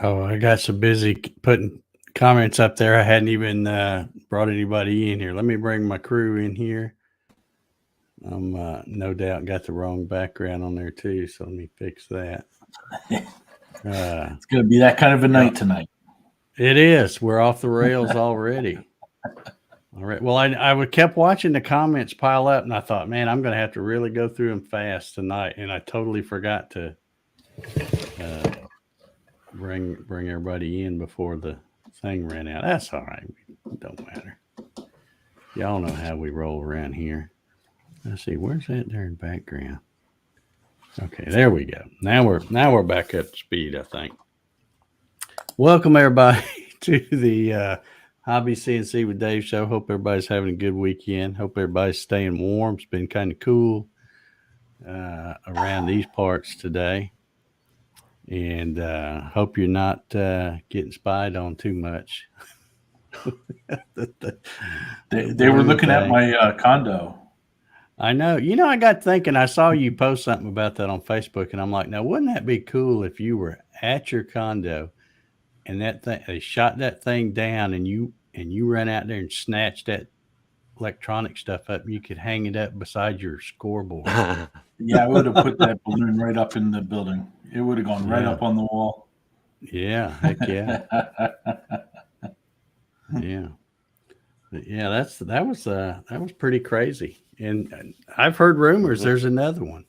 Oh, I got so busy putting comments up there. I hadn't even brought anybody in here. Let me bring my crew in here. I'm no doubt got the wrong background on there too, so let me fix that. It's going to be that kind of a night tonight. It is. We're off the rails already. All right. Well, I kept watching the comments pile up, and I thought, man, I'm going to have to really go through them fast tonight, and I totally forgot to bring everybody in before the thing ran out. That's all right. It don't matter. Y'all know how we roll around here. Let's see, where's that there in the background? Okay, there we go. Now we're back up to speed, I think. Welcome everybody to the Hobby CNC with Dave show. Hope everybody's having a good weekend. Hope everybody's staying warm. It's been kind of cool around these parts today. And hope you're not getting spied on too much. They were looking at my condo. I know. I got thinking, I saw you post something about that on Facebook, and I'm like, now, wouldn't that be cool if you were at your condo and that thing, they shot that thing down and you ran out there and snatched that electronic stuff up, you could hang it up beside your scoreboard. Yeah, I would have put that balloon right up in the building. It would have gone right up on the wall. Yeah, heck yeah. Yeah. Yeah, that was pretty crazy. And I've heard rumors there's another one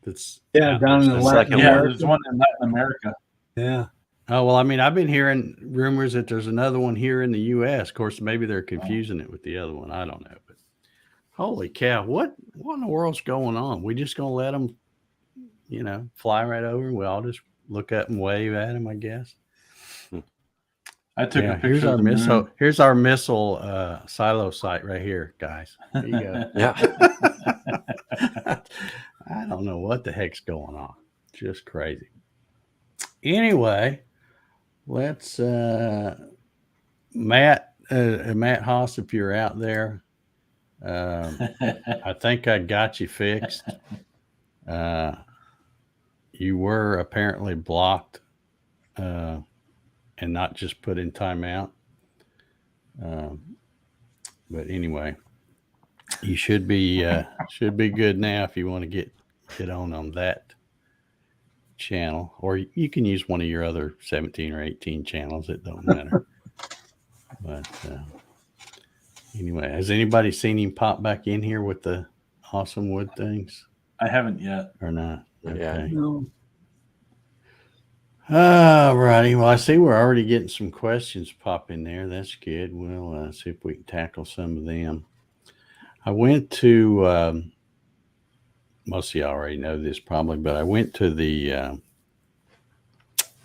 that's down in the Latin America. Yeah, there's one in Latin America. Yeah. Oh, well, I mean, I've been hearing rumors that there's another one here in the U.S. Of course, maybe they're confusing it with the other one. I don't know. But holy cow, what in the world's going on? We just going to let them, fly right over? We all just look up and wave at them, I guess. I took a picture. Here's our missile silo site right here, guys. There you go. Yeah. I don't know what the heck's going on. Just crazy. Anyway, let's Matt Haas, if you're out there, I think I got you fixed. You were apparently blocked and not just put in timeout. But anyway, you should be good now if you want to get on that channel, or you can use one of your other 17 or 18 channels. It don't matter. But anyway, has anybody seen him pop back in here with the awesome wood things? I haven't yet. Or not? Okay. Yeah. No. All righty. Well, I see we're already getting some questions pop in there. That's good. We'll see if we can tackle some of them. I went to, most of you already know this probably, but I went to the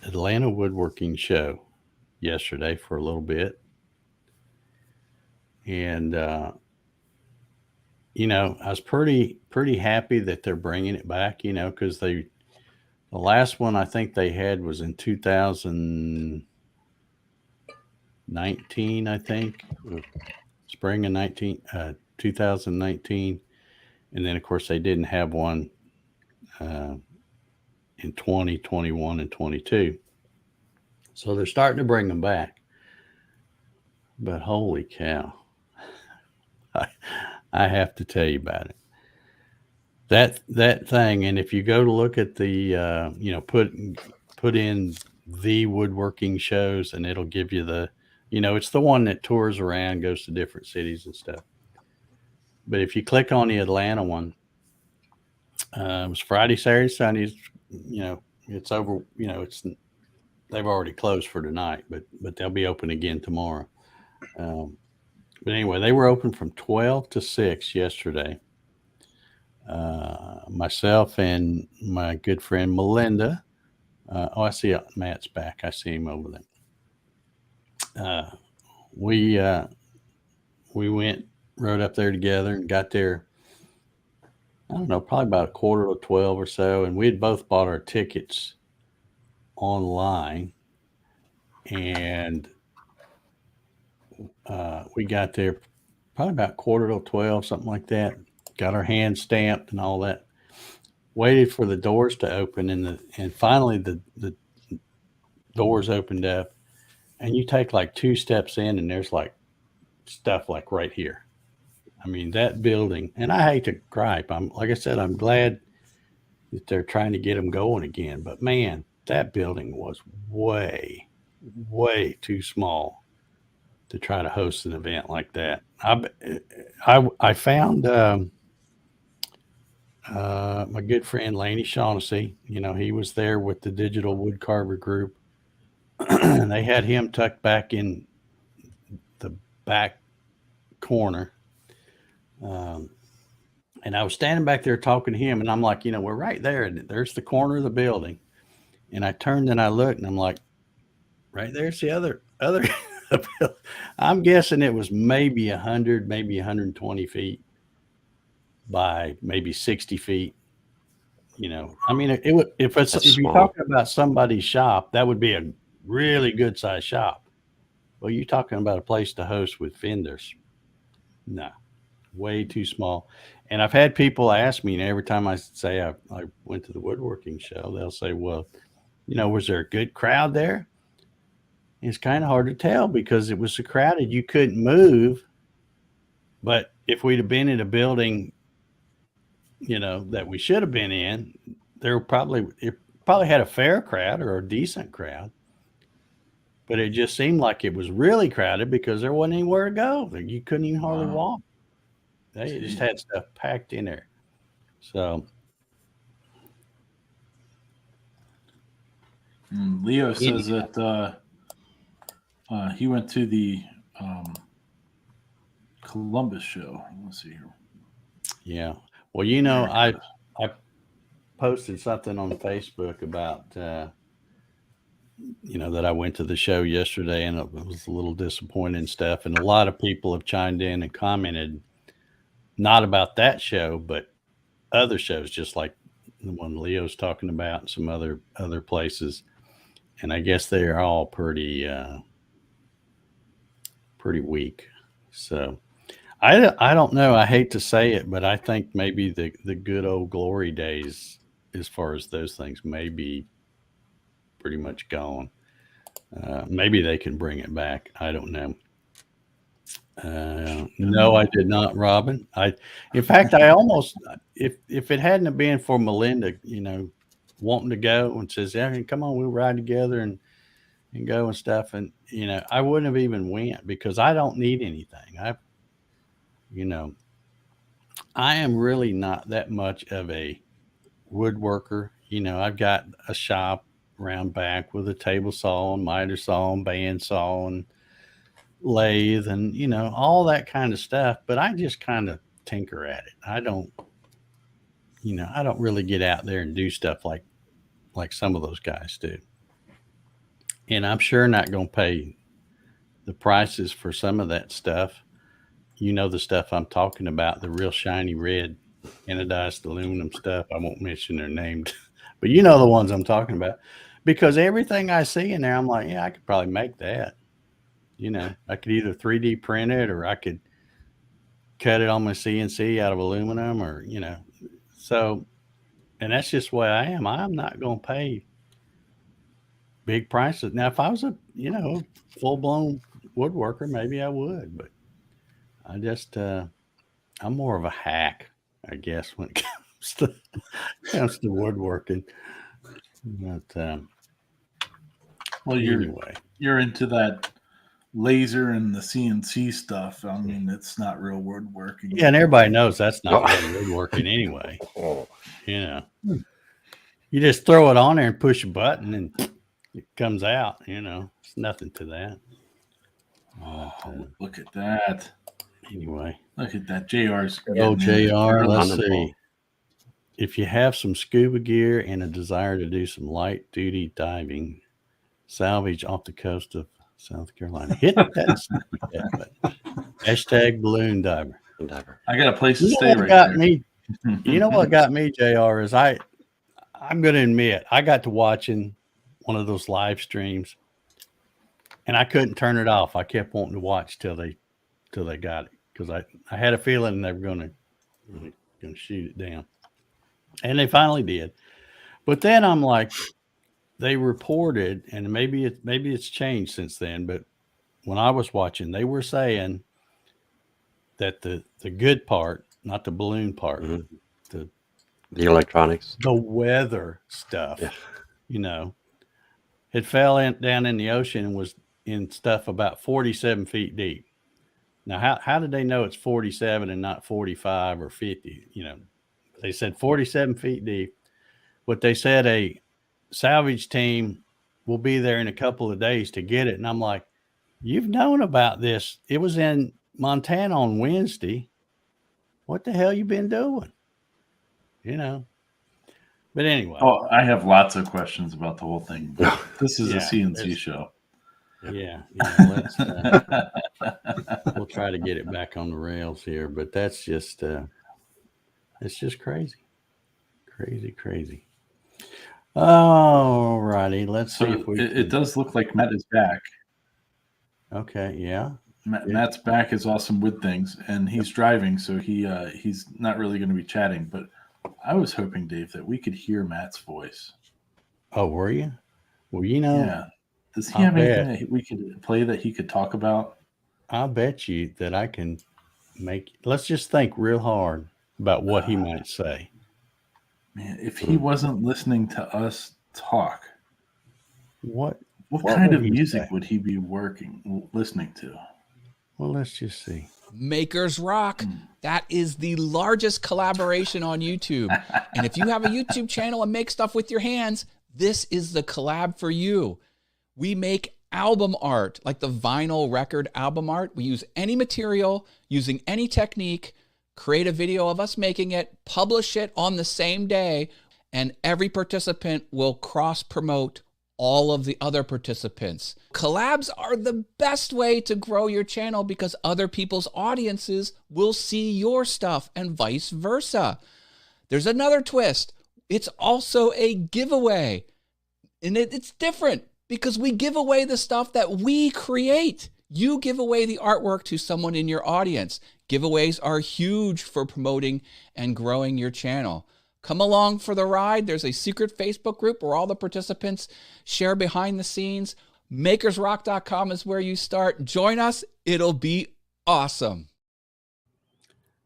Atlanta Woodworking show yesterday for a little bit. And, I was pretty happy that they're bringing it back, because the last one I think they had was in 2019, I think, spring of 2019. And then, of course, they didn't have one in 2021 and 22. So they're starting to bring them back. But holy cow, I have to tell you about it. That thing, and if you go to look at the, put in the woodworking shows, and it'll give you the, it's the one that tours around, goes to different cities and stuff. But if you click on the Atlanta one, it was Friday, Saturday, Sunday. It's over. They've already closed for tonight, but they'll be open again tomorrow. But anyway, they were open from 12 to 6 yesterday. Myself and my good friend Melinda. I see Matt's back. I see him over there. We rode up there together and got there, I don't know, probably about 11:45 or so. And we had both bought our tickets online. And we got there probably about 11:45, something like that. Got our hands stamped and all that. Waited for the doors to open, and finally the doors opened up, and you take like 2 steps in, and there's like stuff like right here. I mean, that building, and I hate to gripe. Like I said, I'm glad that they're trying to get them going again. But man, that building was way, way too small to try to host an event like that. I found my good friend Laney Shaughnessy. He was there with the Digital Woodcarver Group. They had him tucked back in the back corner. And I was standing back there talking to him, and I'm like, we're right there. And there's the corner of the building. And I turned and I looked, and I'm like, right there's the other. I'm guessing it was maybe 100, maybe 120 feet by maybe 60 feet. I mean, it would, if you're talking about somebody's shop, that would be a really good sized shop. Well, you're talking about a place to host with vendors. No, way too small. And I've had people ask me, and every time I say I went to the woodworking show, they'll say, well, was there a good crowd there? It's kind of hard to tell because it was so crowded you couldn't move. But if we'd have been in a building, that we should have been in, it probably had a fair crowd or a decent crowd. But it just seemed like it was really crowded because there wasn't anywhere to go. You couldn't even hardly walk. They just had stuff packed in there. So Leo says that he went to the Columbus show. Let's see here. Yeah. Well, I posted something on Facebook about that I went to the show yesterday, and it was a little disappointing stuff. And a lot of people have chimed in and commented, not about that show, but other shows, just like the one Leo's talking about, and some other places. And I guess they are all pretty weak. So I don't know. I hate to say it, but I think maybe the good old glory days, as far as those things, may be pretty much gone. Maybe they can bring it back. I don't know. No, I did not, Robin. In fact, I almost, if it hadn't have been for Melinda, wanting to go and says, "Yeah, come on, we'll ride together and go and stuff," and I wouldn't have even went because I don't need anything. I am really not that much of a woodworker. I've got a shop around back with a table saw and miter saw and band saw and lathe and all that kind of stuff, but I just kind of tinker at it. I don't really get out there and do stuff like some of those guys do. And I'm sure not going to pay the prices for some of that stuff. The stuff I'm talking about, the real shiny red anodized aluminum stuff. I won't mention their names, but the ones I'm talking about, because everything I see in there, I'm like, yeah, I could probably make that. I could either 3D print it, or I could cut it on my CNC out of aluminum, or, so, and that's just the way I am. I'm not going to pay big prices. Now, if I was a, full blown woodworker, maybe I would, but I just, I'm more of a hack, I guess, when it comes to woodworking. But, well, you're into that laser and the CNC stuff. I mean, it's not real woodworking. Yeah, and everybody knows that's not real woodworking anyway. You just throw it on there and push a button and it comes out. It's nothing to that. Look at that. Anyway, look at that. JR's. Oh, JR, let's see. If you have some scuba gear and a desire to do some light duty diving, salvage off the coast of South Carolina, hit that button. Hashtag balloon diver. I got a place to stay right there. What got me, JR, is I'm going to admit, I got to watching one of those live streams and I couldn't turn it off. I kept wanting to watch till they got it, because I had a feeling they were going to shoot it down, and they finally did. But then I'm like, they reported, and maybe it's changed since then, but when I was watching, they were saying that the good part, not the balloon part, the electronics, the weather stuff, it fell down in the ocean and was in stuff about 47 feet deep. Now, how did they know it's 47 and not 45 or 50? They said 47 feet deep, but they said a salvage team will be there in a couple of days to get it. And I'm like, you've known about this. It was in Montana on Wednesday. What the hell you been doing? But anyway. Oh, I have lots of questions about the whole thing. This is a CNC show. Yeah. We'll try to get it back on the rails here, but that's just, it's just crazy. Crazy. All righty. Let's see if it does look like Matt is back. Okay. Yeah. Matt's back is awesome with things, and he's driving, so he's not really going to be chatting. But I was hoping, Dave, that we could hear Matt's voice. Oh, were you? Well, yeah. Does he have anything that we could play that he could talk about? I'll bet you that I can let's just think real hard about what he might say. Man, if he wasn't listening to us talk, what kind of music would he be listening to? Well, let's just see. Makers Rock. That is the largest collaboration on YouTube. And if you have a YouTube channel and make stuff with your hands, this is the collab for you. We make album art, like the vinyl record album art. We use any material, using any technique, create a video of us making it, publish it on the same day, and every participant will cross-promote all of the other participants. Collabs are the best way to grow your channel because other people's audiences will see your stuff and vice versa. There's another twist. It's also a giveaway. And it's different because we give away the stuff that we create. You give away the artwork to someone in your audience. Giveaways are huge for promoting and growing your channel. Come along for the ride. There's a secret Facebook group where all the participants share behind the scenes. Makersrock.com is where you start. Join us. It'll be awesome.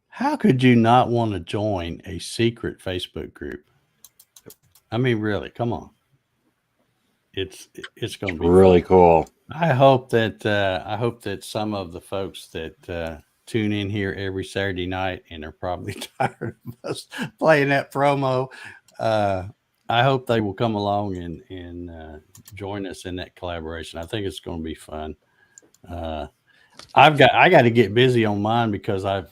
How could you not want to join a secret Facebook group? I mean, really, come on. It's going to be really cool. I hope that some of the folks that tune in here every Saturday night and are probably tired of us playing that promo, I hope they will come along and join us in that collaboration. I think it's going to be fun. I got to get busy on mine because I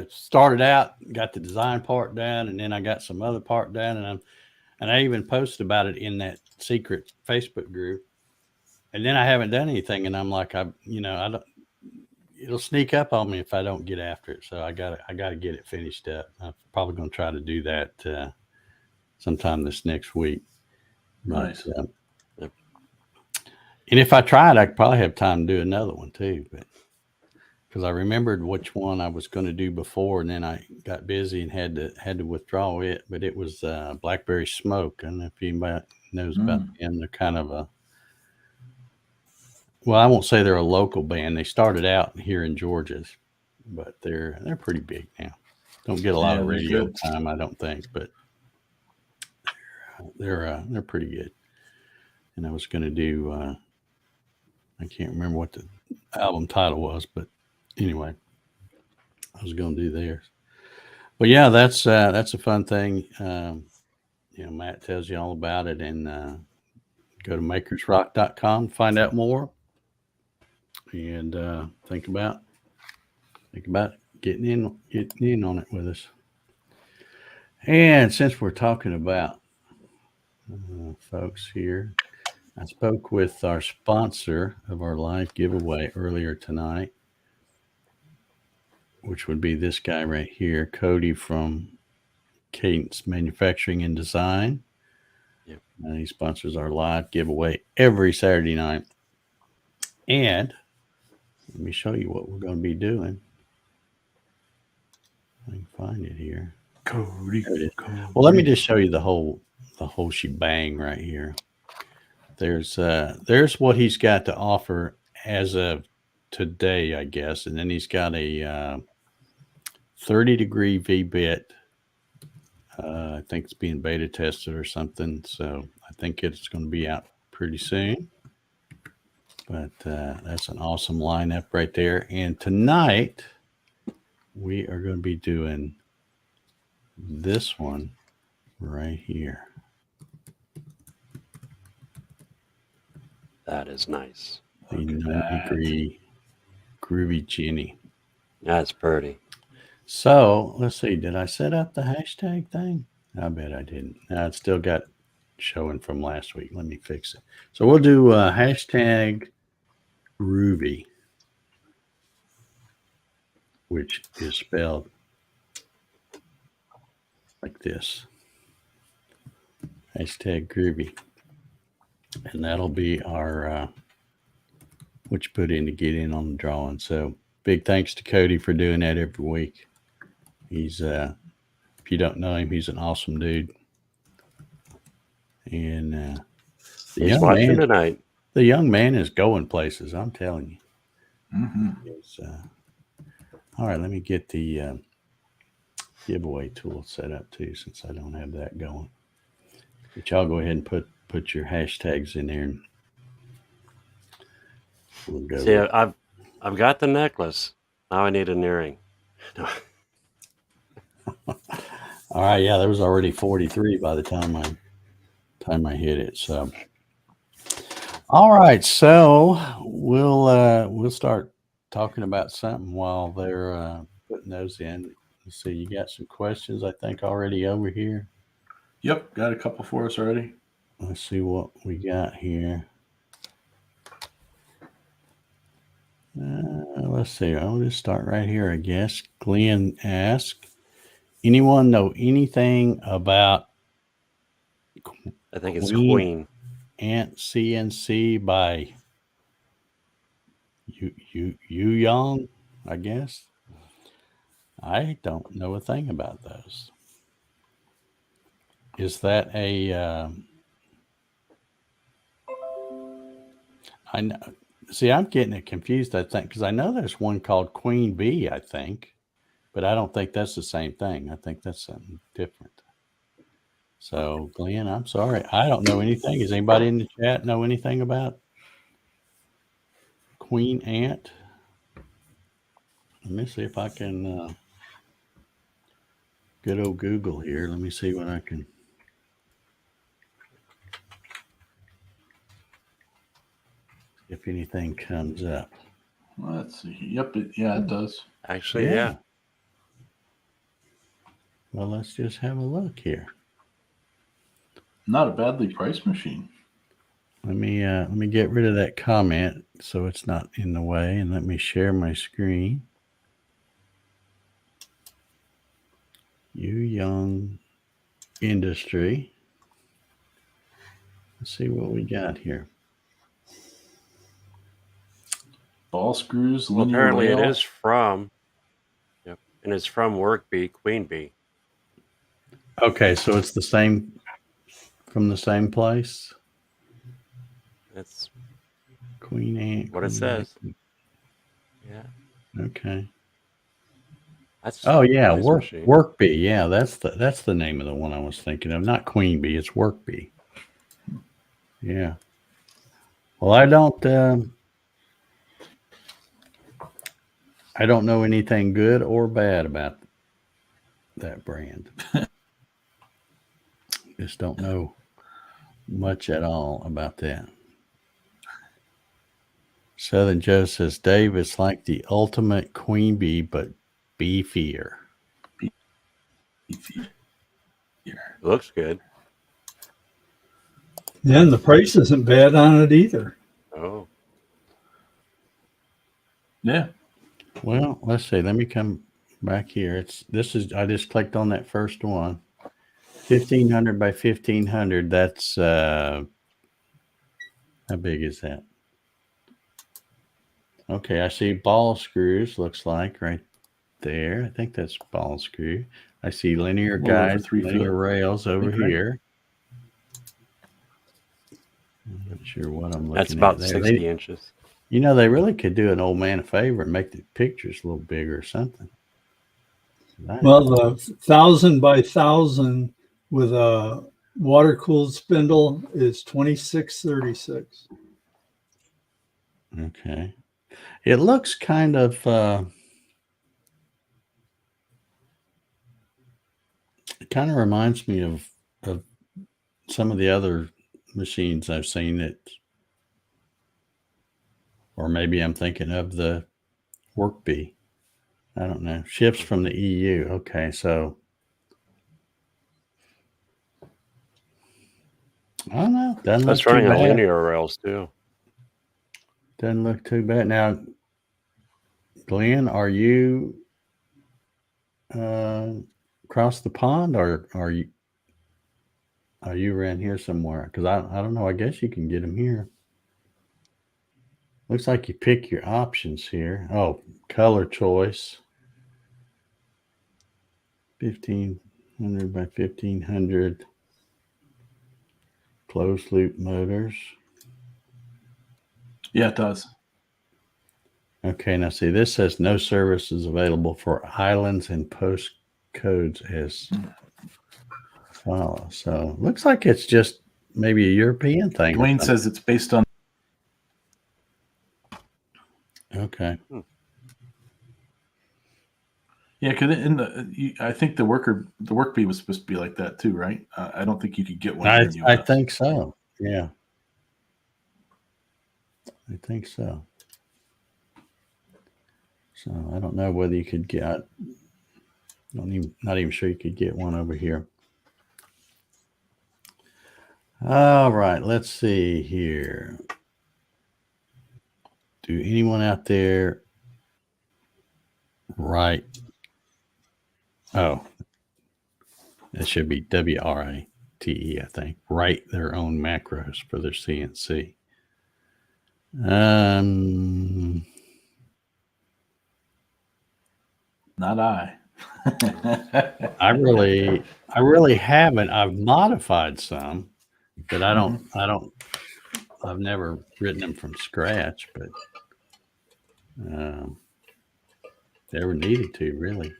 started out, got the design part down, and then I got some other part down, and I even posted about it in that secret Facebook group. And then I haven't done anything, and I'm like, I don't. It'll sneak up on me if I don't get after it. So I gotta get it finished up. I'm probably going to try to do that sometime this next week. Nice. But, and if I tried, I could probably have time to do another one too. But because I remembered which one I was going to do before, and then I got busy and had to withdraw it. But it was Blackberry Smoke. I don't know if anybody knows about them. They're kind of well, I won't say they're a local band. They started out here in Georgia, but they're pretty big now. Don't get a lot of radio time, I don't think, but they're pretty good. And I was going to do I can't remember what the album title was, but anyway, I was going to do theirs. But yeah, that's a fun thing. Matt tells you all about it, and go to makersrock.com to find out more. And think about getting in on it with us. And since we're talking about folks here, I spoke with our sponsor of our live giveaway earlier tonight, which would be this guy right here, Cody from Cadence Manufacturing and Design. Yep. And he sponsors our live giveaway every Saturday night. And let me show you what we're going to be doing. I can find it here. Cody. There it is. Cody. Well, let me just show you the whole shebang right here. There's what he's got to offer as of today, I guess, and then he's got a 30-degree V-bit. I think it's being beta tested or something, so I think it's going to be out pretty soon. But that's an awesome lineup right there. And tonight we are going to be doing this one right here. That is nice. The 90-degree Groovy Jenny. That's pretty. So let's see. Did I set up the hashtag thing? I bet I didn't. No, it's still got showing from last week. Let me fix it. So we'll do hashtag Groovy, which is spelled like this. Hashtag Groovy. And that'll be our what you put in to get in on the drawing. So big thanks to Cody for doing that every week. He's if you don't know him, he's an awesome dude. And He's watching tonight. The young man is going places, I'm telling you. Mm-hmm. All right, let me get the giveaway tool set up too, since I don't have that going. But y'all go ahead and put your hashtags in there, and we'll go. See, I've got the necklace. Now I need an earring. All right, yeah, there was already 43 by the time I hit it. So, all right, so we'll start talking about something while they're putting those in. Let's see, you got some questions, I think, already over here. Yep, got a couple for us already. Let's see what we got here. Let's see. I'll just start right here, I guess. Glenn asked, anyone know anything about I think it's Queen. Ant CNC by Yu Young, I guess? I don't know a thing about those. Is that a I know. See, I'm getting it confused, I think, because I know there's one called Queen Bee, I think, but I don't think that's the same thing. I think that's something different. So, Glenn, I'm sorry. I don't know anything. Does anybody in the chat know anything about Queen Ant? Let me see if I can good old Google here. Let me see what I can. If anything comes up. Let's see. Yep, it does. Actually, yeah. Well, let's just have a look here. Not a badly priced machine. Let me get rid of that comment so it's not in the way, and let me share my screen. Yu Young Industry. Let's see what we got here. Ball screws. Well, linear apparently rail. it is from. Yep, and it's from Work Bee, Queen Bee. Okay, so it's the same from the same place. That's Queen Ant. what it says. Yeah. Okay. That's Oh yeah, nice machine. Work Bee. Yeah, that's the name of the one I was thinking of. Not Queen Bee. It's Work Bee. Yeah. Well, I don't know anything good or bad about that brand. Just don't know much at all about that. Southern Joe says, Dave, it's like the ultimate Queen Bee, but beefier. Looks good. Yeah, and the price isn't bad on it either. Oh. Yeah. Well, let's see. Let me come back here. I just clicked on that first one. 1500 by 1500. That's how big is that? Okay, I see ball screws, looks like right there. I think that's ball screw. I see linear A little over guides, 3 linear foot. rails over Think, right? here. I'm not sure what I'm looking That's at about there. 60 inches. You know, they really could do an old man a favor and make the pictures a little bigger or something. Well, the 1,000 by 1,000 with a water cooled spindle is 2636. Okay. It looks kind of it kind of reminds me of some of the other machines I've seen that, or maybe I'm thinking of the Workbee. I don't know. Ships from the EU. Okay, so I don't know. Doesn't look That's too running on bad. linear rails too. Doesn't look too bad. Now, Glenn, are you across the pond, or are you around here somewhere? Because I don't know. I guess you can get them here. Looks like you pick your options here. Oh, color choice. 1500 by 1500. Closed loop motors. Yeah, it does. Okay, now see, this says no services available for islands and postcodes as follows. So looks like it's just maybe a European thing. Dwayne says it's based on. Okay. Yeah, because I think the Workbee was supposed to be like that too, right? I don't think you could get one. Here in I US. think so. Yeah. I think so. So I don't know whether you could get, not even sure you could get one over here. All right, let's see here. Do anyone out there write? Oh, it should be WRATE, I think. Write their own macros for their CNC. Not I. I really haven't. I've modified some, but I've never written them from scratch, but never needed to, really.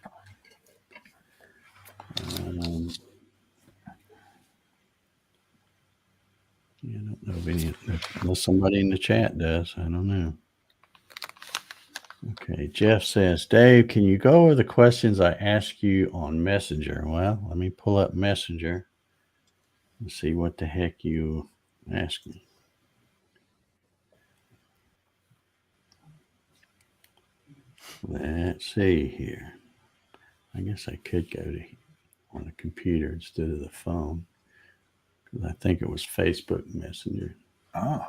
Yeah, I don't know of any, unless somebody in the chat does. I don't know. Okay, Jeff says, Dave, can you go over the questions I asked you on Messenger? Well, let me pull up Messenger and see what the heck you asked me. Let's see here. I guess I could go to on a computer instead of the phone, because I think it was Facebook Messenger. Oh.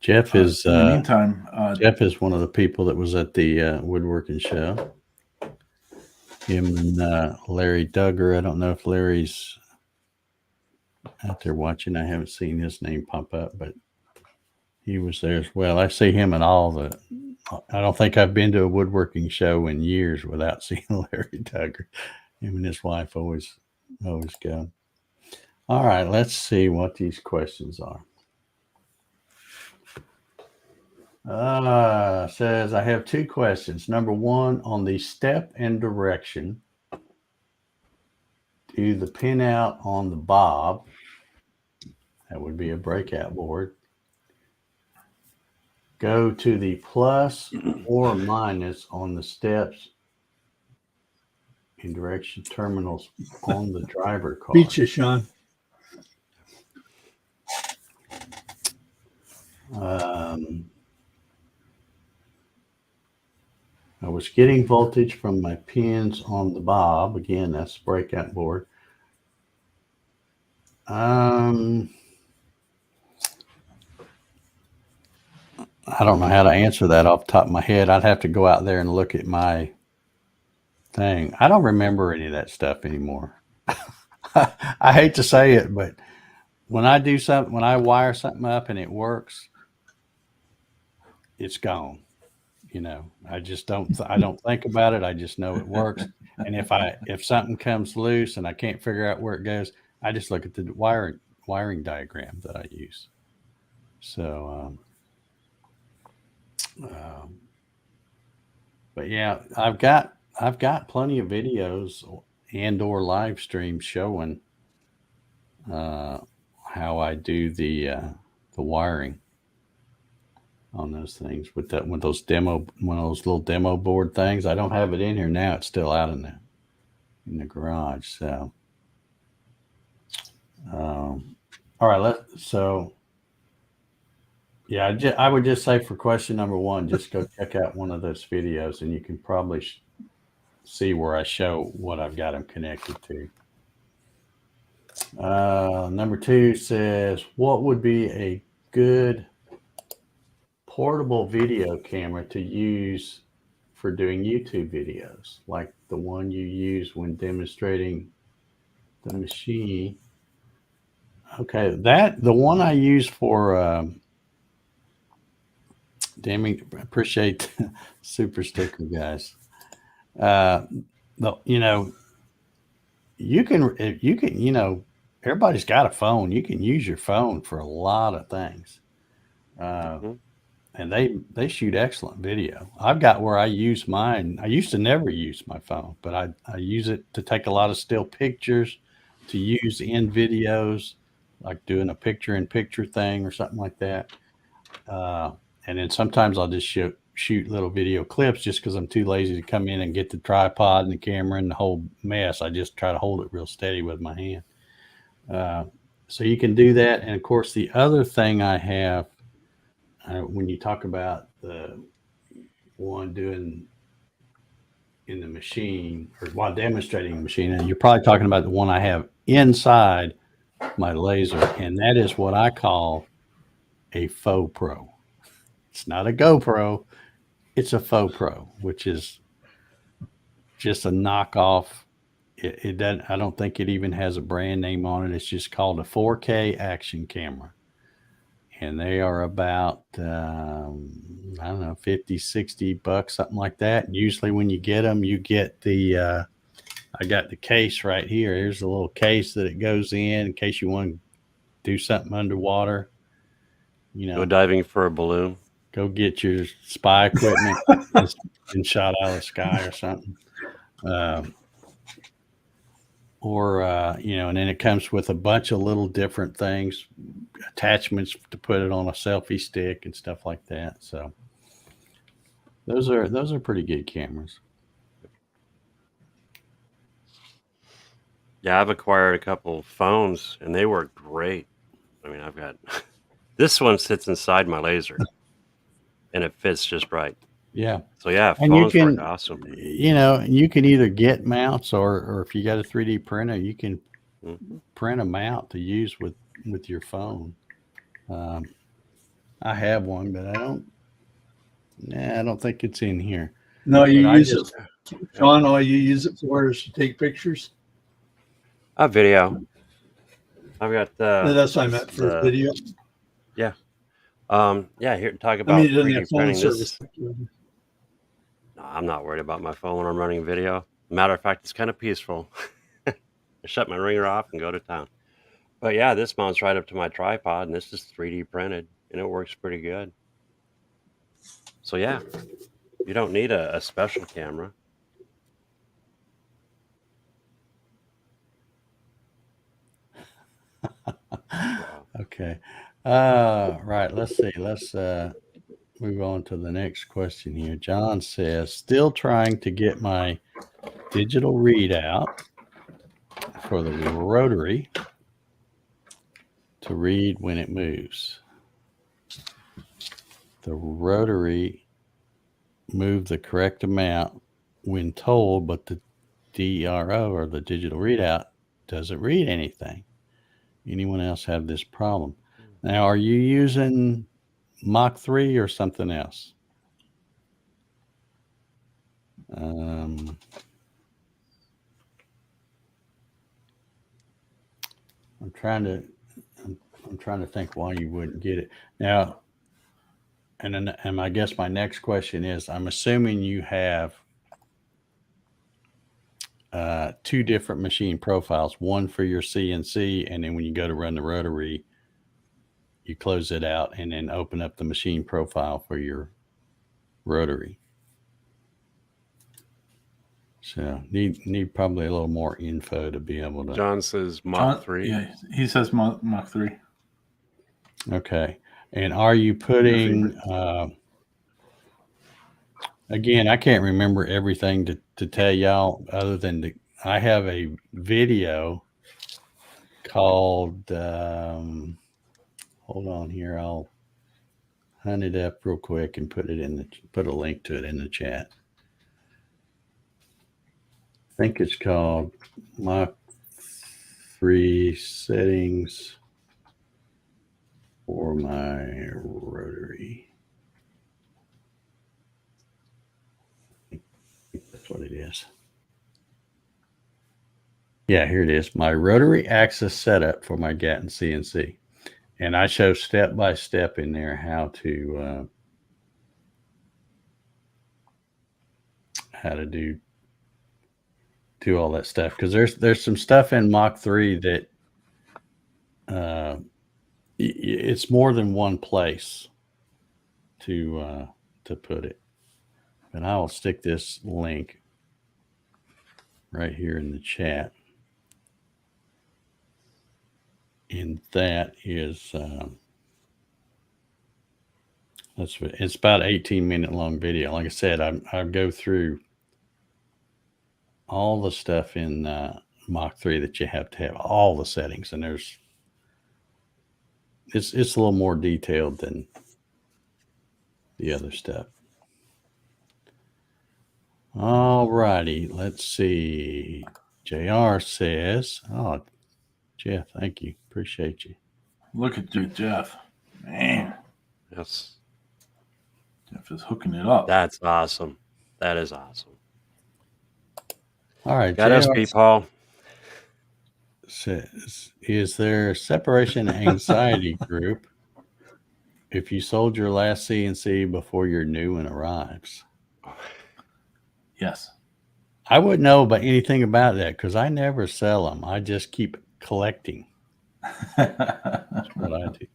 Jeff is in the meantime, Jeff is one of the people that was at the woodworking show. Him and Larry Duggar. I don't know if Larry's out there watching. I haven't seen his name pop up, but he was there as well. I see him at all the. I don't think I've been to a woodworking show in years without seeing Larry Duggar. Him and his wife always go. All right, let's see what these questions are. Says, I have two questions. Number one, on the step and direction, do the pin out on the bob, that would be a breakout board, go to the plus or minus on the steps in direction terminals on the driver car? Beat you, Sean. I was getting voltage from my pins on the bob. Again, that's the breakout board. I don't know how to answer that off the top of my head. I'd have to go out there and look at my thing. I don't remember any of that stuff anymore. I hate to say it, but when I do something, when I wire something up and it works, it's gone. You know, I don't think about it. I just know it works. And if something comes loose and I can't figure out where it goes, I just look at the wiring diagram that I use. So, but yeah, I've got plenty of videos and or live streams showing how I do the wiring on those things with those little demo board things. I don't have it in here now. It's still out in the garage. So, all right. Yeah, I would just say for question number 1, just go check out one of those videos, and you can probably see where I show what I've got them connected to. Number 2 says, what would be a good portable video camera to use for doing YouTube videos, like the one you use when demonstrating the machine? Okay, the one I use for appreciate super sticker guys. You can everybody's got a phone. You can use your phone for a lot of things. And they shoot excellent video. I've got where I use mine. I used to never use my phone, but I use it to take a lot of still pictures, to use in videos, like doing a picture-in-picture thing or something like that. And then sometimes I'll just shoot little video clips just because I'm too lazy to come in and get the tripod and the camera and the whole mess. I just try to hold it real steady with my hand. So you can do that. And of course, the other thing I have, when you talk about the one doing in the machine or while demonstrating the machine, and you're probably talking about the one I have inside my laser, and that is what I call a faux pro. It's not a GoPro, it's a faux pro, which is just a knockoff. It doesn't, I don't think it even has a brand name on it. It's just called a 4K action camera. And they are about, I don't know, 50, 60 bucks, something like that. And usually when you get them, you get the, I got the case right here. Here's a little case that it goes in case you want to do something underwater. Go diving for a balloon. Go get your spy equipment and shot out of the sky or something. And then it comes with a bunch of little different things, attachments to put it on a selfie stick and stuff like that. So those are pretty good cameras. Yeah, I've acquired a couple phones and they work great. I mean, I've got this one sits inside my laser and it fits just right. Yeah. So yeah, And you phones can, work awesome. You can either get mounts or if you got a 3D printer, you can print a mount to use with your phone. I have one, but I don't think it's in here. No, you use it, John. All you use it for is to take pictures. A video. I've got That's what I meant for video. Yeah. Here to talk about. I mean, it doesn't 3D have phone printing. service. No, I'm not worried about my phone when I'm running video. Matter of fact, it's kind of peaceful. I shut my ringer off and go to town. But yeah, this mounts right up to my tripod, and this is 3D printed, and it works pretty good. So yeah, you don't need a special camera. Okay. Right. Let's see. Let's move on to the next question here. John says, still trying to get my digital readout for the Rotary to read when it moves. The Rotary moved the correct amount when told, but the DRO or the digital readout doesn't read anything. Anyone else have this problem? Now, are you using Mach 3 or something else? I'm trying to think why you wouldn't get it. Now, and I guess my next question is, I'm assuming you have two different machine profiles, one for your CNC, and then when you go to run the rotary, you close it out and then open up the machine profile for your rotary. So need probably a little more info to be able to. John says Mach 3. Yeah, he says Mach 3. Okay. And are you putting, again, I can't remember everything to tell y'all other than I have a video called, hold on here. I'll hunt it up real quick and put a link to it in the chat. I think it's called Mach 3 settings for my rotary. I think that's what it is. Yeah, here it is. My rotary axis setup for my Gatton CNC. And I show step by step in there how to do all that stuff, because there's some stuff in Mach 3 that it's more than one place to put it. And I will stick this link right here in the chat. And that is it's about an 18-minute long video. Like I said, I go through all the stuff in Mach 3 that you have to have, all the settings, and it's a little more detailed than the other stuff. All righty, let's see. JR says, oh, Jeff, thank you. Appreciate you. Look at you, Jeff. Man, Yes. Jeff is hooking it up. That's awesome. That is awesome. All right. Got us, Paul. Says, is there a separation anxiety group if you sold your last CNC before your new one arrives? Yes. I wouldn't know about anything about that because I never sell them. I just keep collecting. That's what I do.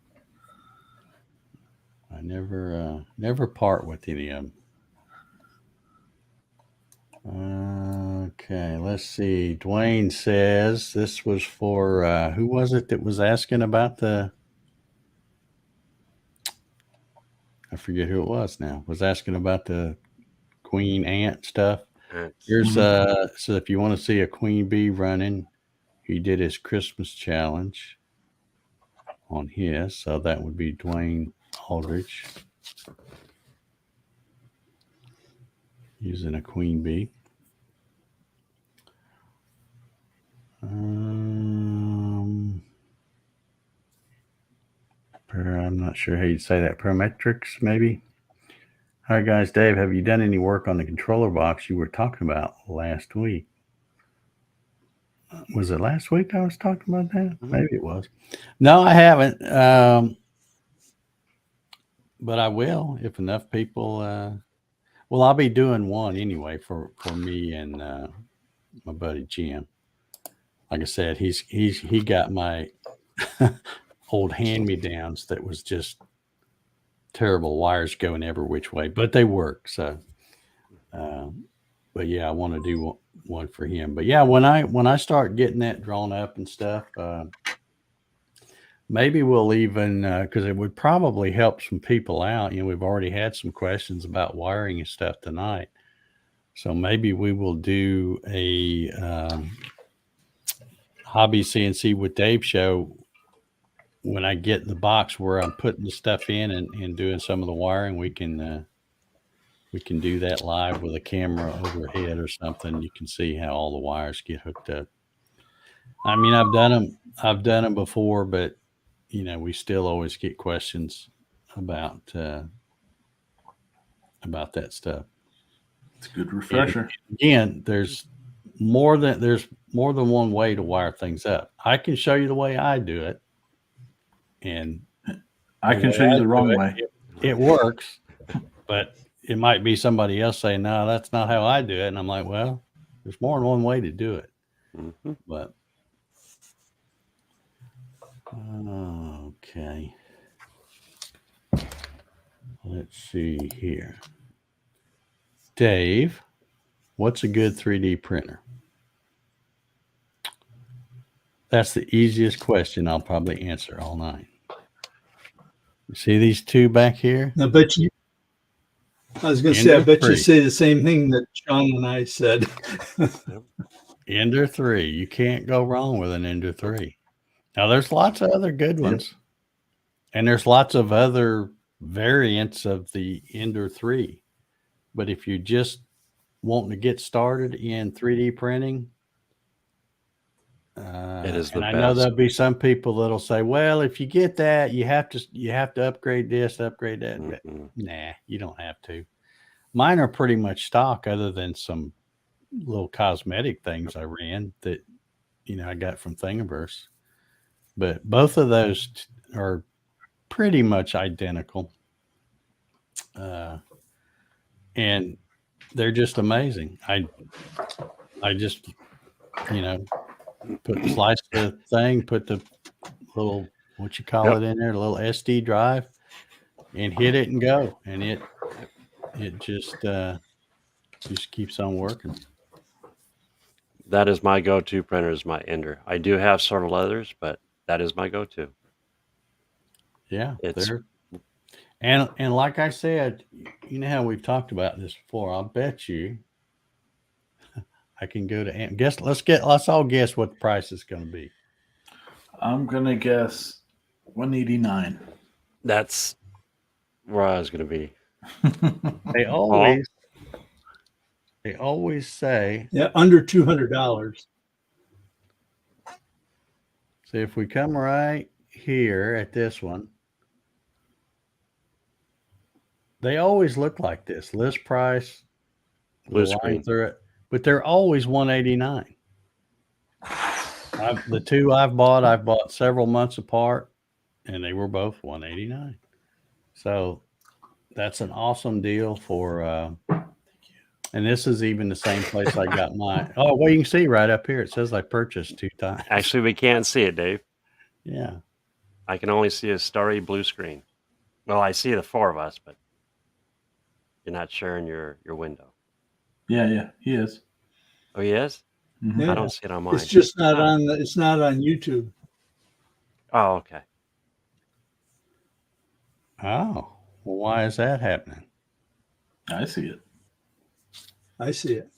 I never part with any of them. Okay, let's see. Dwayne says this was for who was it that was asking about I forget who it was now. Was asking about the queen ant stuff. Here's so if you want to see a queen bee running, he did his Christmas challenge on his, so that would be Dwayne Aldrich using a queen bee. I'm not sure how you'd say that. Parametrics, maybe. All right, guys. Dave, have you done any work on the controller box you were talking about last week? Was it last week I was talking about that? Maybe it was. No, I haven't. But I will if enough people. Well, I'll be doing one anyway for me and my buddy Jim. Like I said, he got my old hand-me-downs that was just terrible, wires going every which way, but they work. So, but yeah, I want to do one for him. But yeah, when I start getting that drawn up and stuff, maybe we'll even because it would probably help some people out. You know, we've already had some questions about wiring and stuff tonight, so maybe we will do a Hobby CNC with Dave show when I get the box where I'm putting the stuff in and doing some of the wiring. We can do that live with a camera overhead or something. You can see how all the wires get hooked up. I mean, I've done them before, but you know, we still always get questions about that stuff. It's a good refresher. And again, there's more than one way to wire things up. I can show you the way I do it, and I can show you the wrong way. It works, but it might be somebody else saying, "No, that's not how I do it," and I'm like, "Well, There's more than one way to do it. Mm-hmm. But okay. Let's see here. Dave, what's a good 3D printer? That's the easiest question I'll probably answer all night. You see these two back here? I bet you. I was going to say, I Ender bet you 3. say the same thing that Sean and I said. Ender 3. You can't go wrong with an Ender 3. Now, there's lots of other good ones. And there's lots of other variants of the Ender 3. But if you're just wanting to get started in 3D printing, It is the and I know best. there'll be some people that'll say, well, if you get that, you have to upgrade this, upgrade that. But Mm-mm. nah, you don't have to. Mine are pretty much stock other than some little cosmetic things I ran that, I got from Thingiverse. But both of those are pretty much identical. And they're just amazing. I just, slice the thing, put the little, what you call Yep. it in there, a little SD drive, and hit it and go. And it just keeps on working. That is my go-to printer, is my Ender. I do have several others, but that is my go-to. Yeah. It's And like I said, you know how we've talked about this before. I'll bet you I can go to guess. Let's all guess what the price is going to be. I'm gonna guess 189. that's where I was going to be. They always say, Yeah, under $200. see, if we come right here at this one, they always look like this. List price, Blue the line screen. through it, but they're always 189. The two I've bought several months apart, and they were both 189. So that's an awesome deal for. And this is even the same place I got mine. Oh, well, you can see right up here. It says I purchased 2 times. Actually, we can't see it, Dave. Yeah. I can only see a starry blue screen. Well, I see the four of us, but you're not sharing your window. Yeah, he is. Oh, he is? Mhm. Yeah. I don't see it on mine. It's just not on. It's not on YouTube. Oh, okay. Oh, well, why is that happening? I see it. I see it,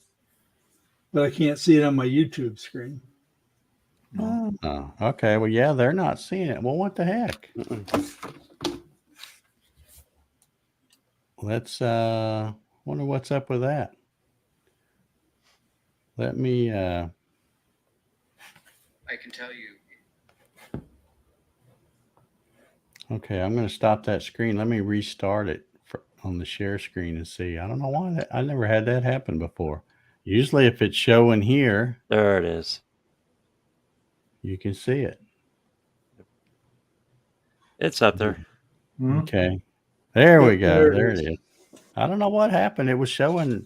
but I can't see it on my YouTube screen. No. Oh, okay. Well, yeah, they're not seeing it. Well, what the heck? Mm-mm. Let's wonder what's up with that. Let me I can tell you. okay, I'm going to stop that screen. Let me restart it on the share screen and see. I don't know why I never had that happen before. Usually if it's showing here, There it is. you can see it. It's up there. Mhm. Okay. There we go. There it There is. it is. I don't know what happened. It was showing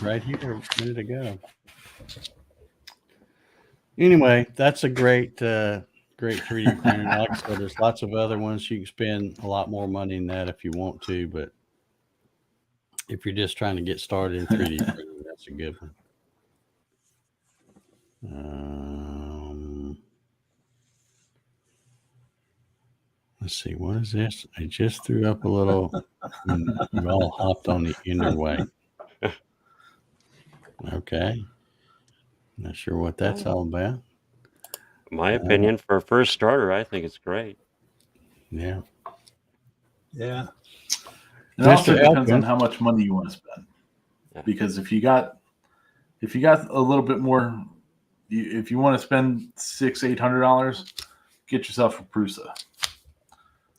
right here a minute ago. Anyway, that's a great 3D printer. Like I said, there's lots of other ones. You can spend a lot more money than that if you want to, but if you're just trying to get started in 3D printing, that's a good one. Let's see, what is this? I just threw up a little. You all hopped on the Ender way. Okay. Not sure what that's all about. My opinion, for a first starter, I think it's great. Yeah. Yeah. It also Mr. depends Elkin. on how much money you want to spend. Yeah. Because if you got a little bit more, if you want to spend $600-800, get yourself a Prusa.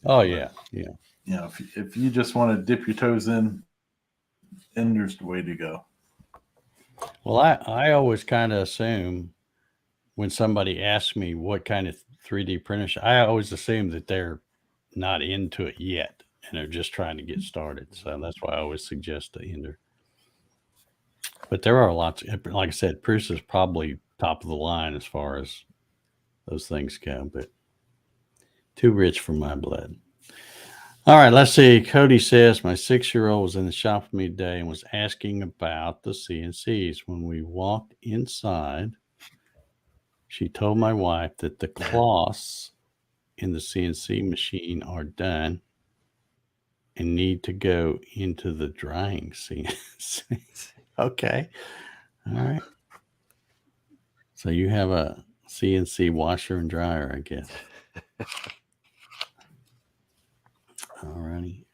Oh yeah. Yeah. You know, if you just want to dip your toes in, Ender's the way to go. Well, I always kind of assume when somebody asks me what kind of 3D printer, I always assume that they're not into it yet and they're just trying to get started. So that's why I always suggest the Ender. But there are lots. Like I said, Prusa is probably top of the line as far as those things go, but too rich for my blood. All right, let's see. Cody says my 6-year-old was in the shop with me today and was asking about the CNCs. When we walked inside, she told my wife that the cloths in the CNC machine are done and need to go into the drying CNC. Okay. All right. So you have a CNC washer and dryer, I guess. All righty.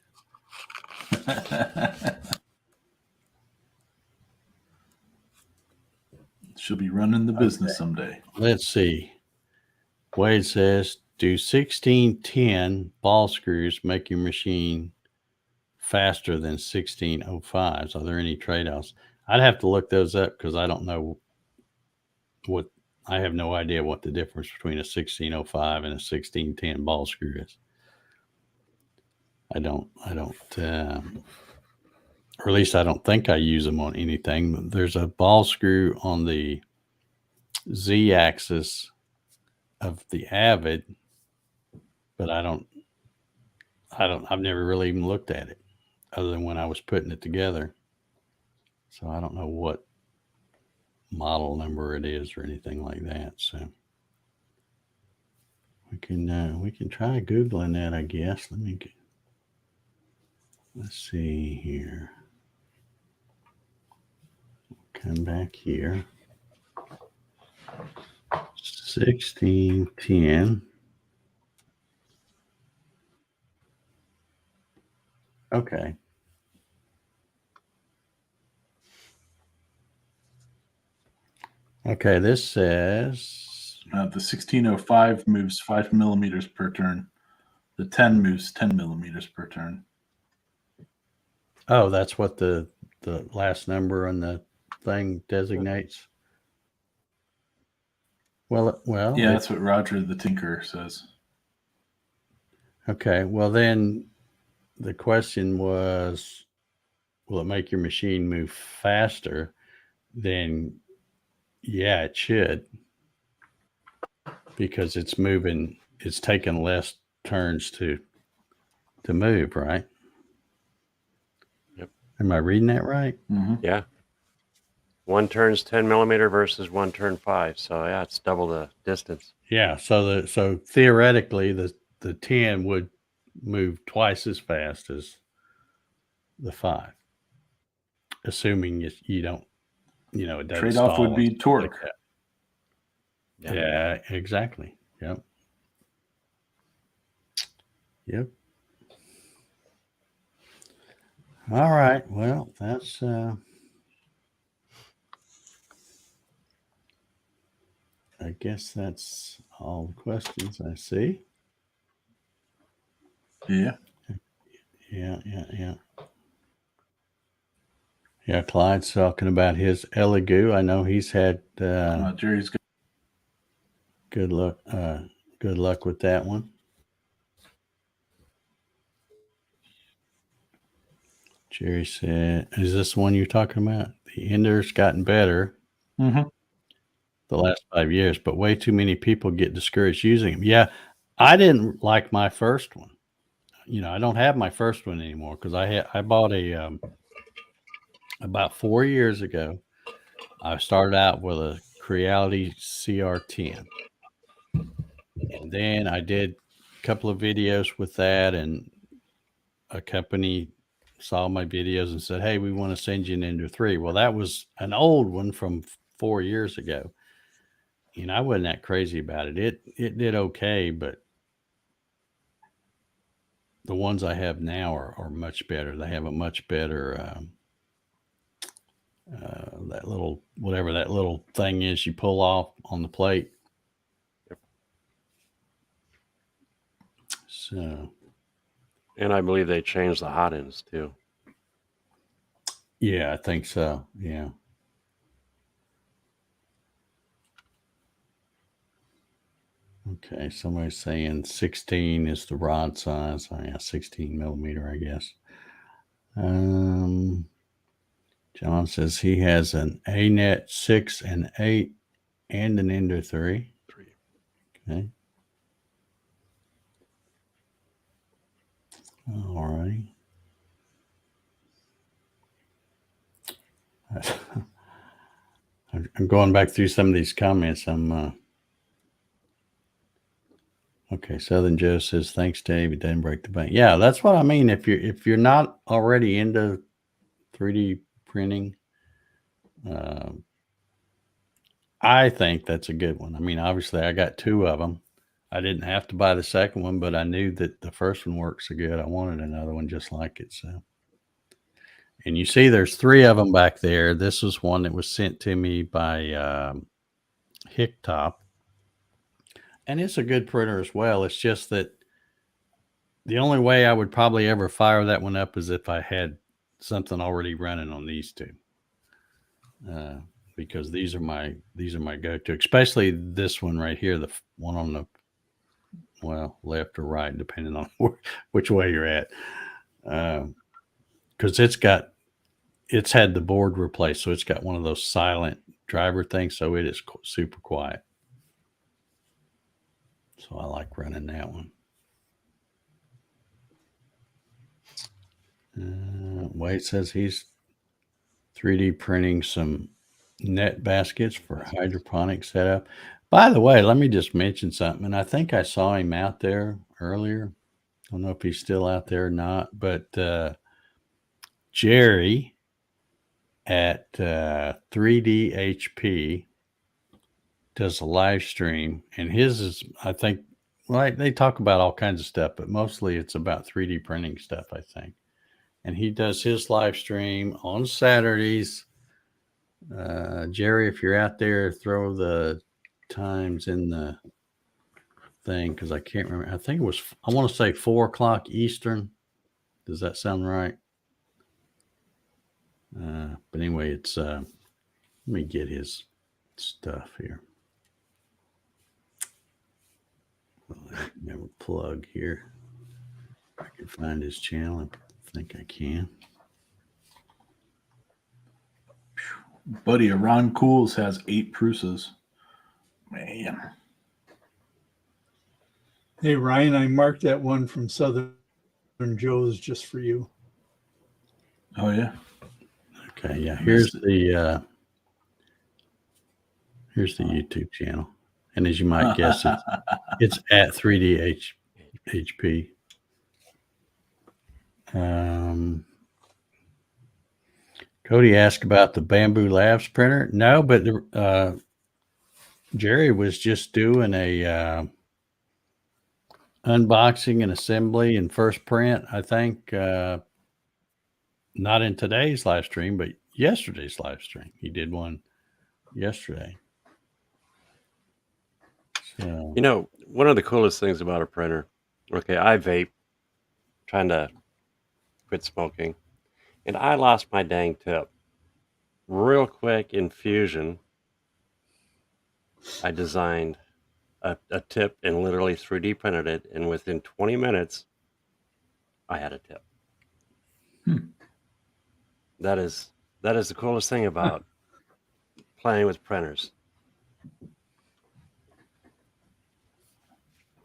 She'll be running the business someday. Let's see. Wade says, do 1610 ball screws make your machine faster than 1605s? Are there any trade-offs? I'd have to look those up because I don't know I have no idea what the difference between a 1605 and a 1610 ball screw is. I don't, or at least I don't think I use them on anything. There's a ball screw on the Z axis of the Avid, but I've never really even looked at it other than when I was putting it together. So I don't know what model number it is or anything like that. So we can try Googling that, I guess. Let's see here. Come back here. 1610. Okay. Okay, this says The 1605 moves 5 millimeters per turn. The 10 moves 10 millimeters per turn. oh, that's what the last number on the thing designates. Well, Yeah, that's what Roger the Tinker says. okay. Well, then the question was, will it make your machine move faster? Then, yeah, it should, because it's taking less turns to move, right? Yep. Am I reading that right? Mm-hmm. Yeah. One turn's 10 millimeter versus one turn 5. So yeah, it's double the distance. Yeah. So theoretically, the 10 would move twice as fast as the 5, assuming you don't, it doesn't Trade-off stall would be and torque. like that. Yeah, exactly. Yep. Yep. All right. Well, that's I guess that's all the questions I see. Yeah. Yeah. Yeah, Clyde's talking about his Elegoo. I know he's had Jerry's got good luck with that one. Jerry said, is this the one you're talking about? The Ender's gotten better the last 5 years, but way too many people get discouraged using them. Yeah, I didn't like my first one. I don't have my first one anymore because I bought a about 4 years ago. I started out with a Creality CR10, and then I did a couple of videos with that, and a company saw my videos and said, hey, we want to send you an Ender 3. Well, that was an old one from 4 years ago. I wasn't that crazy about it. It did okay, but the ones I have now are much better. They have a much better that little, whatever that little thing is you pull off on the plate. So, and I believe they changed the hot ends too. Yeah, I think so. Yeah. Okay, somebody's saying 16 is the rod size. Oh, yeah, 16 millimeter, I guess. John says he has an ANET 6 and 8 and an Ender 3. Okay. All right. I'm going back through some of these comments. Okay. Southern Joe says, thanks, Dave. It doesn't break the bank. Yeah, that's what I mean. If you're not already into 3D printing, I think that's a good one. I mean, obviously, I got 2 of them. I didn't have to buy the second one, but I knew that the first one worked so good. I wanted another one just like it. So, and you see, there's 3 of them back there. This was one that was sent to me by Hicktop, and it's a good printer as well. It's just that the only way I would probably ever fire that one up is if I had something already running on these 2. Because these are my go-to, especially this one right here, the one on the left or right, depending on which way you're at. Because it's had the board replaced, so it's got one of those silent driver things, so it is super quiet. So I like running that one. Wade says he's 3D printing some net baskets for hydroponic setup. By the way, let me just mention something. And I think I saw him out there earlier. I don't know if he's still out there or not, but Jerry at 3DHP does a live stream, and his is, I think, well, they talk about all kinds of stuff, but mostly it's about 3D printing stuff, I think. And he does his live stream on Saturdays. Jerry, if you're out there, throw the times in the thing, because I can't remember. I think it was, I want to say 4:00 Eastern. Does that sound right? But anyway, it's let me get his stuff here. Never plug here. I can find his channel. I think I can. Buddy, Ron Cools has 8 Prusas. Man. Hey, Ryan, I marked that one from Southern Joe's just for you. Oh, yeah. Okay, yeah. Here's the YouTube channel, and as you might guess, it's at 3DHP. Cody asked about the Bamboo Labs printer. No, but Jerry was just doing a unboxing and assembly and first print. I think not in today's live stream, but yesterday's live stream. He did one yesterday. So, You know, one of the coolest things about a printer, okay, I vape, trying to quit smoking, and I lost my dang tip. Real quick in Fusion, I designed a tip and literally 3D printed it, and within 20 minutes, I had a tip. That is the coolest thing about playing with printers.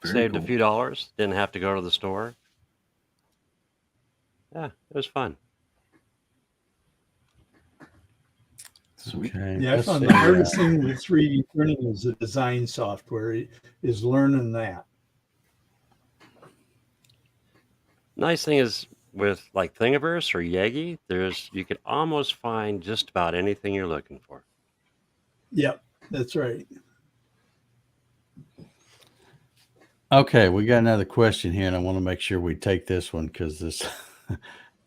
Saved a few dollars, didn't have to go to the store. Yeah, it was fun. Sweet. okay, Yeah, I let's found see, the hardest thing with 3D printing is the design software, is learning that. Nice thing is with like Thingiverse or Yagi, you could almost find just about anything you're looking for. Yep, that's right. Okay, we got another question here, and I want to make sure we take this one because this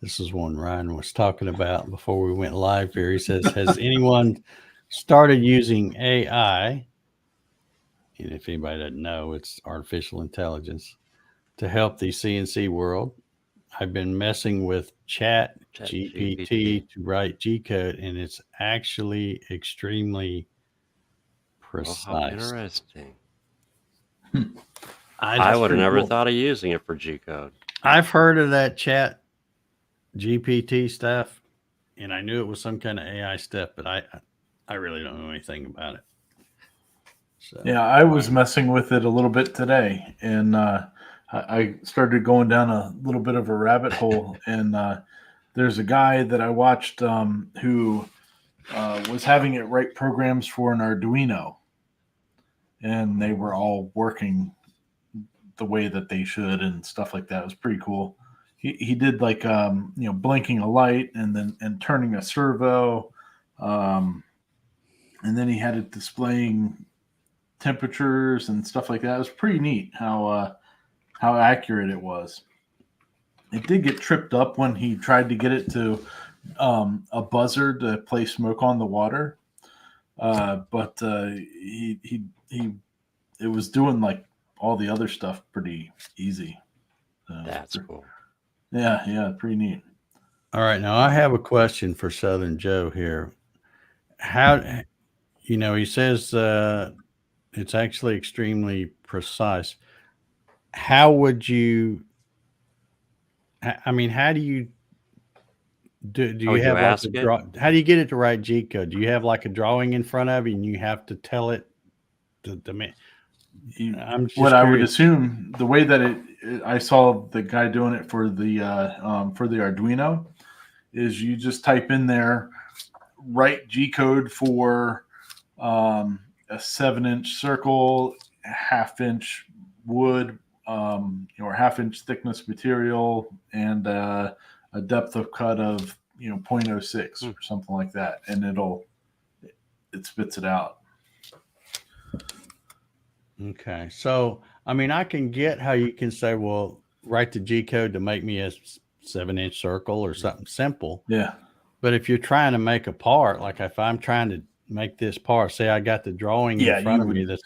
this is one Ryan was talking about before we went live here. He says, has anyone started using AI? And if anybody doesn't know, it's artificial intelligence to help the CNC world. I've been messing with Chat GPT to write G code, and it's actually extremely precise. Oh, how interesting. I That's would have pretty never cool. thought of using it for G code. I've heard of that Chat GPT stuff, and I knew it was some kind of AI stuff, but I really don't know anything about it. So Yeah, I was messing with it a little bit today, and I started going down a little bit of a rabbit hole. And there's a guy that I watched who was having it write programs for an Arduino, and they were all working the way that they should and stuff like that. It was pretty cool. He did like blinking a light and turning a servo, and then he had it displaying temperatures and stuff like that. It was pretty neat how accurate it was. It did get tripped up when he tried to get it to a buzzer to play Smoke on the Water, but it was doing like all the other stuff pretty easy. That's cool. Yeah, pretty neat. all right, now I have a question for Southern Joe here. How, he says it's actually extremely precise. How would you? I mean, how do you do How would you you have like ask a it? draw? How do you get it to write G code? Do you have like a drawing in front of you and you have to tell it the man? I'm just What I would curious. assume, the way that I saw the guy doing it for the Arduino, is you just type in there, write G code for a 7-inch circle, half-inch wood, or half-inch thickness material, and a depth of cut of 0.06 or something like that, and it spits it out. Okay, so I mean, I can get how you can say, well, write the G code to make me a 7-inch circle or something simple. Yeah. But if you're trying to make a part, like if I'm trying to make this part, say I got the drawing in front of me, that's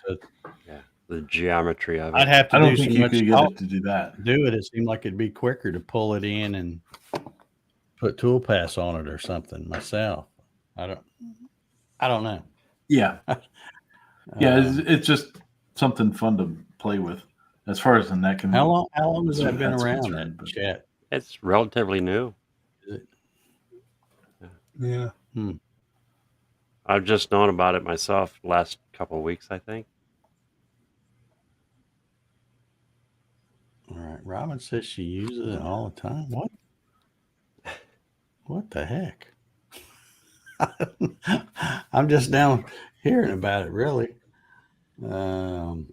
the geometry of it. I'd have to I don't do think so you much could get it to do that. do it. It seemed like it'd be quicker to pull it in and put tool pass on it or something myself. I don't know. Yeah. Yeah, it's just something fun to play with as far as the neck and How long has that been that's around, concerned, that but- chat? It's relatively new. Yeah. I've just known about it myself last couple of weeks, I think. All right. Robin says she uses it all the time. What the heck? I'm just now hearing about it, really. Who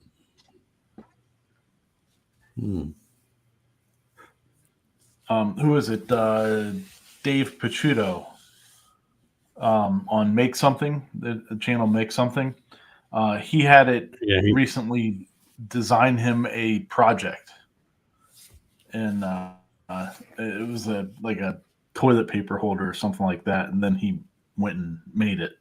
is it? Dave Picciuto on Make Something, the channel Make Something. He had it recently design him a project, and it was like a toilet paper holder or something like that, and then he went and made it,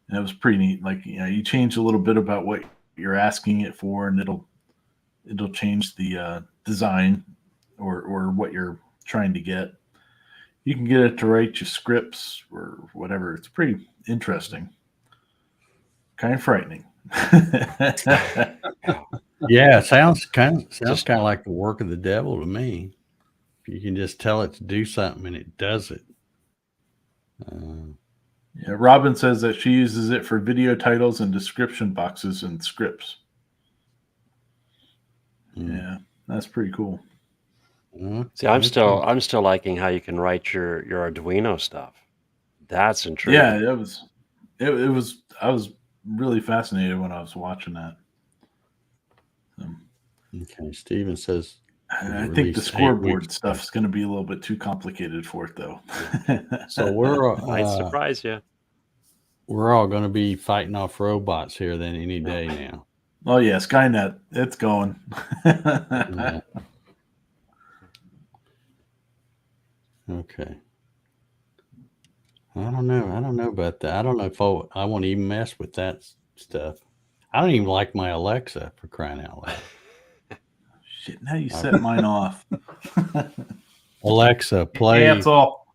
and it was pretty neat. Like you change a little bit about what you're asking it for, and it'll change the design or what you're trying to get. You can get it to write you scripts or whatever. It's pretty interesting. Kind of frightening. Yeah, it sounds kind of like the work of the devil to me. If you can just tell it to do something and it does it. Yeah, Robin says that she uses it for video titles and description boxes and scripts. Yeah, that's pretty cool. See, I'm still liking how you can write your Arduino stuff. That's intriguing. Yeah, it was. I was really fascinated when I was watching that. Okay, Steven says. I think the scoreboard stuff is going to be a little bit too complicated for it, though. So we're might surprise you. We're all going to be fighting off robots here then any day now. Oh yeah, Skynet, it's going. Yeah. Okay. I don't know about that. I don't know if I want to even mess with that stuff. I don't even like my Alexa, for crying out loud. Shit, now you set mine off. Alexa, play. Cancel.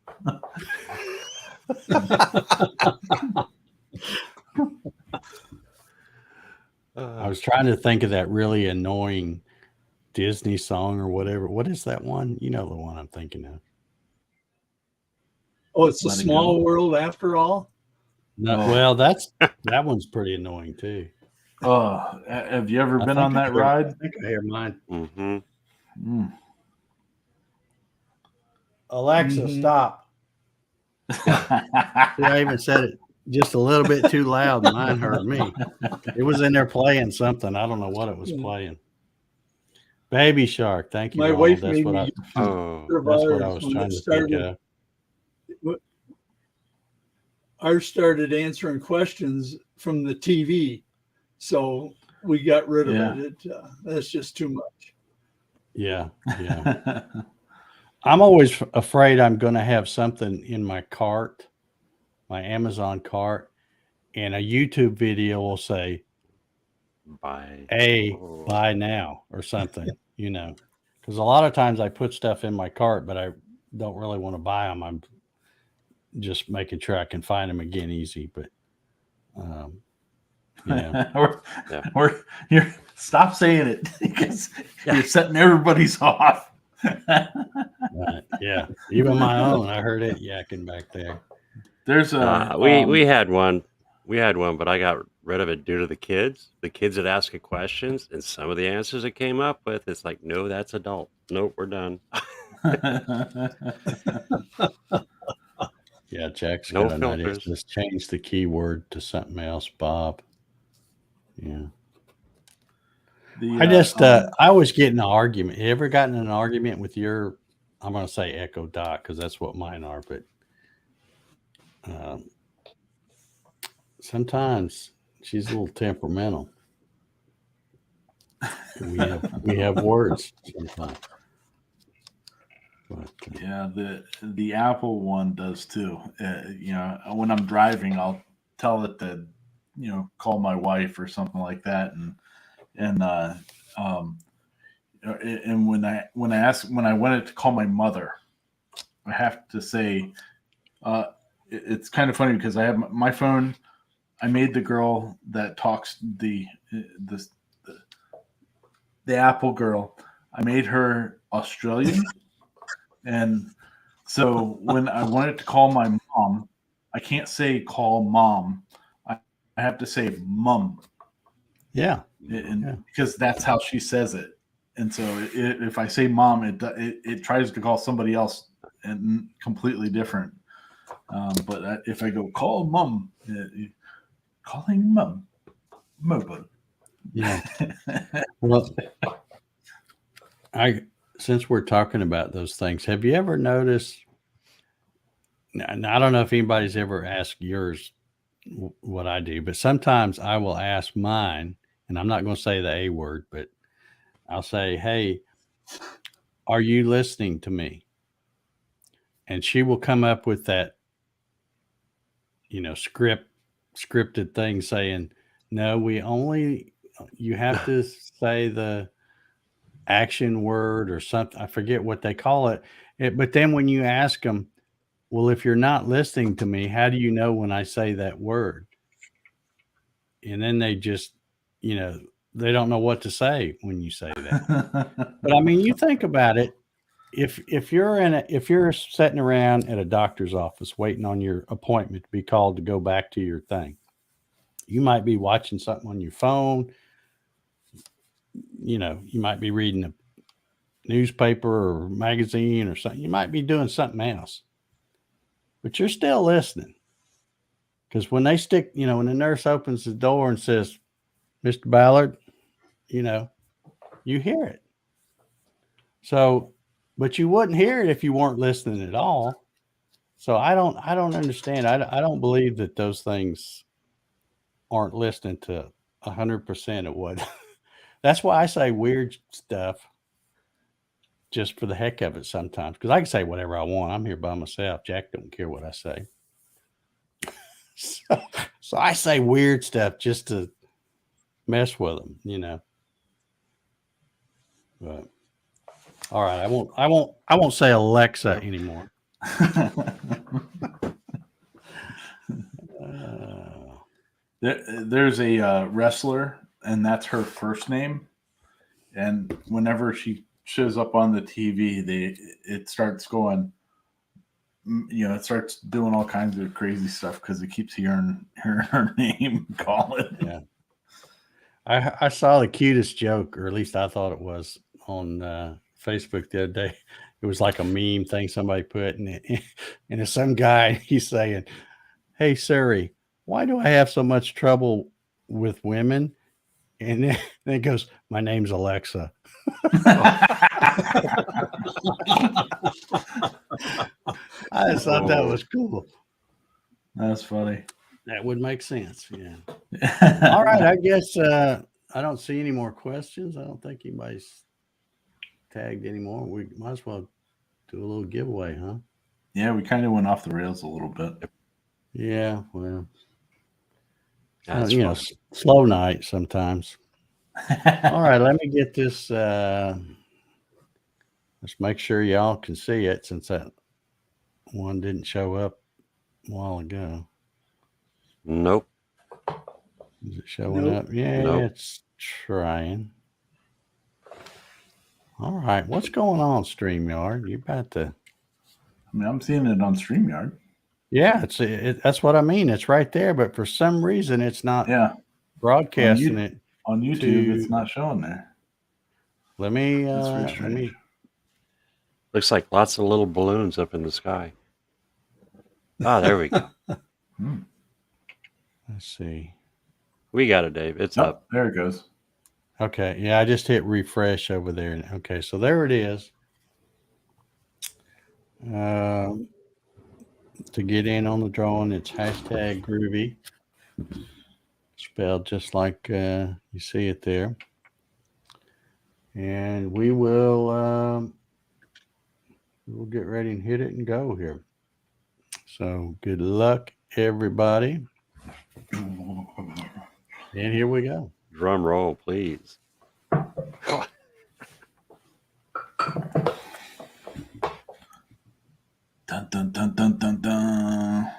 I was trying to think of that really annoying Disney song or whatever. What is that one? You know the one I'm thinking of. Oh, it's a Let it small go. world after all. No, Oh. well, that one's pretty annoying too. Oh, have you ever I been think on that I hear- ride? I think I hear mine. Mm-hmm. Mm. Alexa, Mhm. stop. See, I even said it just a little bit too loud. Mine heard me. It was in there playing something. I don't know what it was Yeah. playing. Baby Shark. Thank you, My Ronald. wife That's made what me Oh, that's what I ours was when trying it to think started. of. Ours started answering questions from the TV, so we got rid of Yeah. it. That's just too much. Yeah, yeah. I'm always afraid I'm going to have something in my cart, my Amazon cart, and a YouTube video will say, bye. "Hey, Oh. buy now," or something, you know. Because a lot of times I put stuff in my cart, but I don't really want to buy them. I'm just making sure I can find them again easy. But, you know, you're stop saying it because you're setting everybody's off. yeah, even my own. I heard it yakking back there. There's a We had one. We had one, but I got rid of it due to the kids. The kids would ask questions, and some of the answers it came up with, it's like, no, that's adult. Nope, we're done. Yeah, Jack's No got an idea. filters. Just change the keyword to something else, Bob. Yeah. I was getting an argument. You ever gotten in an argument with your, I'm going to say Echo Dot because that's what mine are, but sometimes she's a little temperamental. We have words sometimes. But, yeah, the Apple one does too. You know, when I'm driving, I'll tell it to, you know, call my wife or something like that, and when I want it to call my mother, I have to say, it's kind of funny because I have my phone. I made the girl that talks the Apple girl. I made her Australian, and so when I wanted to call my mom, I can't say call mom. I have to say mum. yeah. Because that's how she says it. And so if I say mom, it tries to call somebody else and completely different. But if I go call mom, calling mom, mobile. Yeah. Well, since we're talking about those things, have you ever noticed? And I don't know if anybody's ever asked yours what I do, but sometimes I will ask mine, and I'm not going to say the A word, but I'll say, "Hey, are you listening to me?" And she will come up with that, you know, scripted thing saying, "No, you have to say the action word or something." I forget what they call it. But then when you ask them, well, if you're not listening to me, how do you know when I say that word? And then they just, you know, they don't know what to say when you say that. But I mean, you think about it. If you're sitting around at a doctor's office waiting on your appointment to be called to go back to your thing, you might be watching something on your phone. You know, you might be reading a newspaper or magazine or something. You might be doing something else, but you're still listening. Because when they stick, you know, when the nurse opens the door and says, "Mr. Ballard," you know, you hear it. So, but you wouldn't hear it if you weren't listening at all. So I don't understand. I don't believe that those things aren't listening to 100% of what. That's why I say weird stuff just for the heck of it sometimes. Because I can say whatever I want. I'm here by myself. Jack don't care what I say. So I say weird stuff just to mess with them, you know. But all right, I won't say Alexa anymore. There's a wrestler, and that's her first name. And whenever she shows up on the TV, it starts going it starts doing all kinds of crazy stuff because it keeps hearing her name calling. Yeah. I saw the cutest joke, or at least I thought it was, on Facebook the other day. It was like a meme thing somebody put, and it's some guy, he's saying, "Hey Siri, why do I have so much trouble with women?" And then it goes, "My name's Alexa." I just thought that was cool. That's funny. That would make sense. Yeah. All right. I guess I don't see any more questions. I don't think anybody's tagged anymore. We might as well do a little giveaway, huh? Yeah, we kind of went off the rails a little bit. Yeah. Well, That's you know, fun. slow night sometimes. All right. Let me get this. Let's make sure y'all can see it, since that one didn't show up a while ago. Nope. Is it showing Nope. up? Yeah, Nope. it's trying. All right. What's going on, StreamYard? You about to. I mean, I'm seeing it on StreamYard. Yeah, that's what I mean. It's right there, but for some reason it's not Yeah. broadcasting it. On YouTube, to- it's not showing there. Let me That's very let strange. me Looks like lots of little balloons up in the sky. Ah, there we go. let's see. We got it, Dave. It's Oh, up. there it goes. Okay, yeah, I just hit refresh over there. Okay, so there it is. To get in on the drawing, it's hashtag Groovy, spelled just like you see it there. And we'll get ready and hit it and go here. So good luck, everybody. And here we go. Drum roll, please. Dun, dun, dun, dun, dun, dun.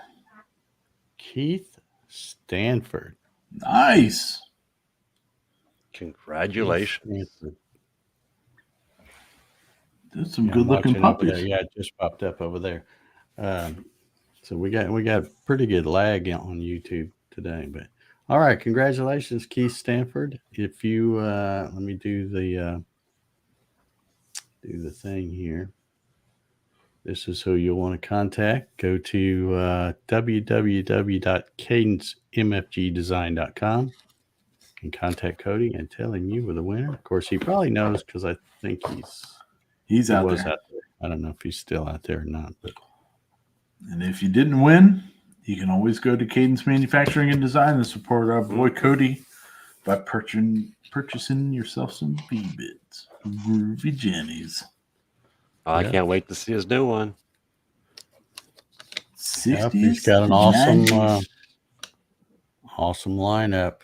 Keith Stanford. Nice. Congratulations. There's some Yeah, good looking watching over there. puppies. Yeah, it just popped up over there. So we got pretty good lag on YouTube today. But all right, congratulations, Keith Stanford. If you let me do the thing here. This is who you'll want to contact. Go to www.cadencemfgdesign.com and contact Cody and tell him you were the winner. Of course, he probably knows, because I think he He's out was there. out there. I don't know if he's still out there or not, but And if you didn't win, you can always go to Cadence Manufacturing and Design and support our boy Cody by purchasing yourself some V-bits. Groovy Jennies. Oh, I Yeah. can't wait to see his new one. 60s. yep, he's got an awesome 90s. awesome lineup.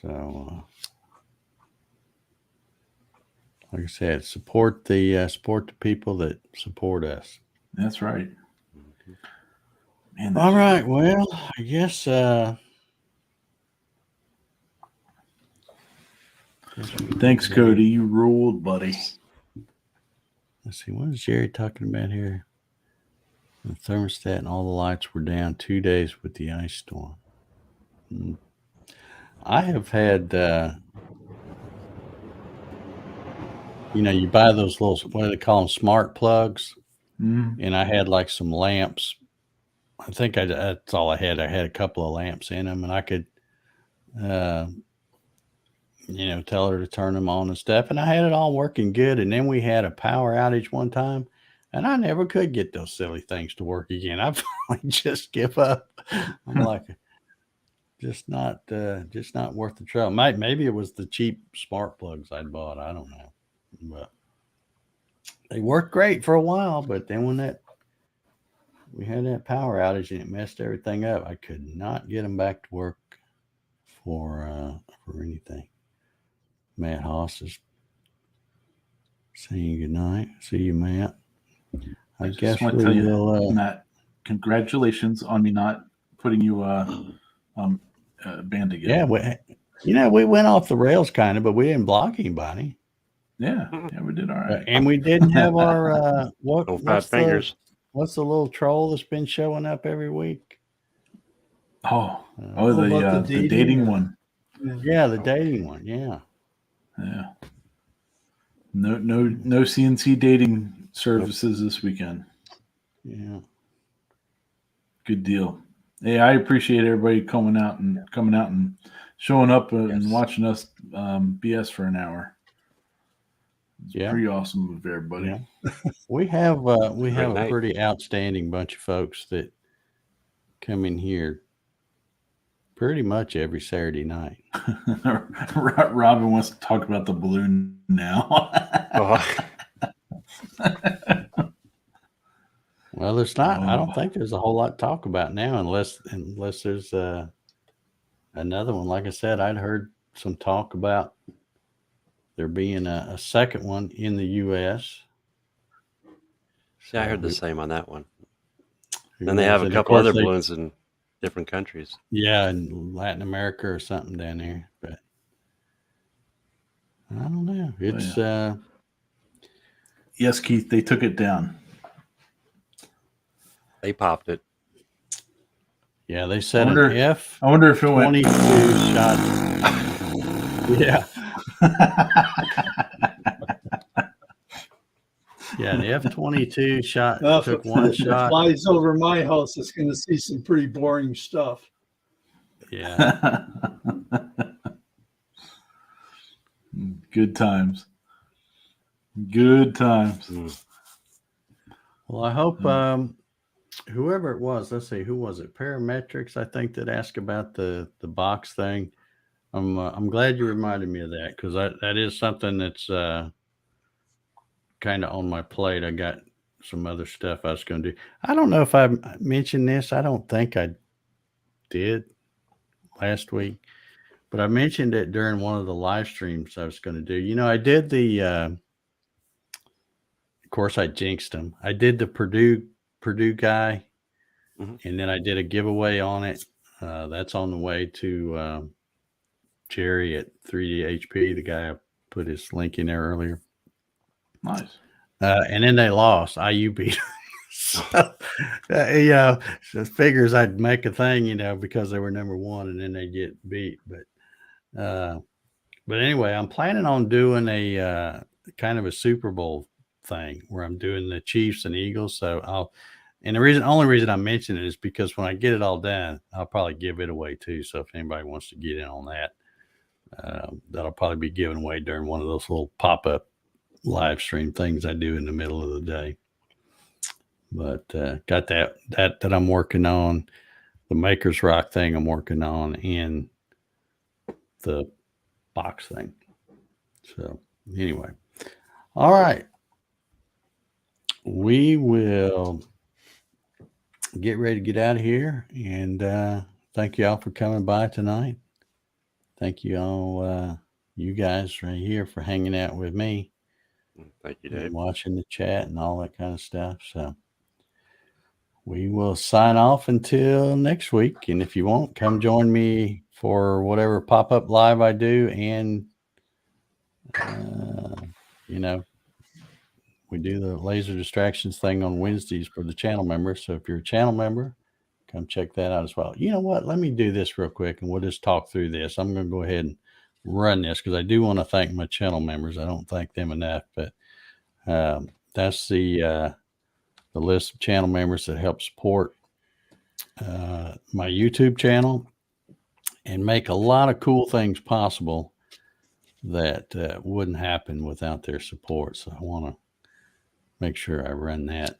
So like I said, support the people that support us. That's right. Man, All right, well, I guess thanks, Cody. You ruled, buddy. let's see, what is Jerry talking about here? The thermostat and all the lights were down 2 days with the ice storm. I have had you buy those little, what do they call them, smart plugs? And I had like some lamps. I think that's all I had. I had a couple of lamps in them, and I could, tell her to turn them on and stuff. And I had it all working good. And then we had a power outage one time, and I never could get those silly things to work again. I finally just give up. I'm like, just not worth the trouble. Maybe it was the cheap smart plugs I'd bought. I don't know, but they worked great for a while. But then when we had that power outage and it messed everything up, I could not get them back to work for anything. Matt Haas is saying good night. See you, Matt. I guess want we to tell you, will. Matt, congratulations on me not putting you a band together. Yeah, we went off the rails kind of, but we didn't block anybody. Yeah, we did all right. And we didn't have our No fat fingers. what's the little troll that's been showing up every week? Oh, about the dating one. Yeah, the dating one. Yeah. Yeah. No CNC dating services this weekend. Yeah. Good deal. Hey, I appreciate everybody coming out and showing up and Yes. watching us BS for an hour. It's Yeah. pretty awesome of everybody. Yeah. We have a night. pretty outstanding bunch of folks that come in here pretty much every Saturday night. Robin wants to talk about the balloon now. Oh, Well, there's not. I don't Oh. think there's a whole lot to talk about now, unless there's another one. Like I said, I'd heard some talk about there being a second one in the U.S. yeah, I heard the same on that one. Who Then they knows? have a And of couple course other they- balloons in different countries. Yeah, in Latin America or something down there, but I don't know. It's Yes, Keith, they took it down. They popped it. yeah. They said an wonder- F I wonder if it went. 22 shot. Yeah, yeah. An F-22 shot Well, if took it one shot. flies over my house, it's going to see some pretty boring stuff. Yeah, Good times. Good times. Mm. well, I hope whoever it was, let's see, who was it? Parametrics, I think, that asked about the box thing. I'm glad you reminded me of that, because that is something that's kind of on my plate. I got some other stuff I was going to do. I don't know if I mentioned this. I don't think I did last week, but I mentioned it during one of the live streams I was going to do. You know, I did the of course I jinxed him. I did the Purdue guy, Mhm. and then I did a giveaway on it. That's on the way to Jerry at 3D HP, the guy I put his link in there earlier. Nice. And then they lost. IU beat them. So, you know, so figures I'd make a thing, you know, because they were number one, and then they get beat. But anyway, I'm planning on doing a kind of a Super Bowl thing where I'm doing the Chiefs and Eagles. So and the only reason I mention it is because when I get it all done, I'll probably give it away too. So if anybody wants to get in on that, that'll probably be given away during one of those little pop-up live stream things I do in the middle of the day. But got that I'm working on, the Maker's Rock thing I'm working on, and the box thing. So anyway, all right, we will get ready to get out of here, and thank you all for coming by tonight. Thank you all, you guys right here, for hanging out with me. Thank you, And Dave. watching the chat and all that kind of stuff. So we will sign off until next week. And if you want, come join me for whatever pop-up live I do. And, you know, we do the laser distractions thing on Wednesdays for the channel members. So if you're a channel member, come check that out as well. You know what? Let me do this real quick and we'll just talk through this. I'm going to go ahead and run this because I do want to thank my channel members. I don't thank them enough, but that's the list of channel members that help support my YouTube channel and make a lot of cool things possible that wouldn't happen without their support. So I want to make sure I run that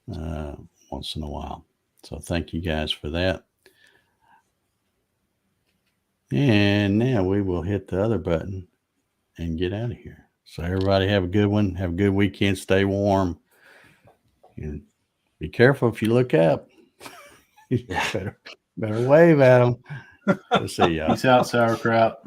once in a while. So thank you guys for that. And now we will hit the other button and get out of here. So everybody have a good one. Have a good weekend. Stay warm. And be careful if you look up. You better wave at them. We'll see y'all. Peace out, sauerkraut.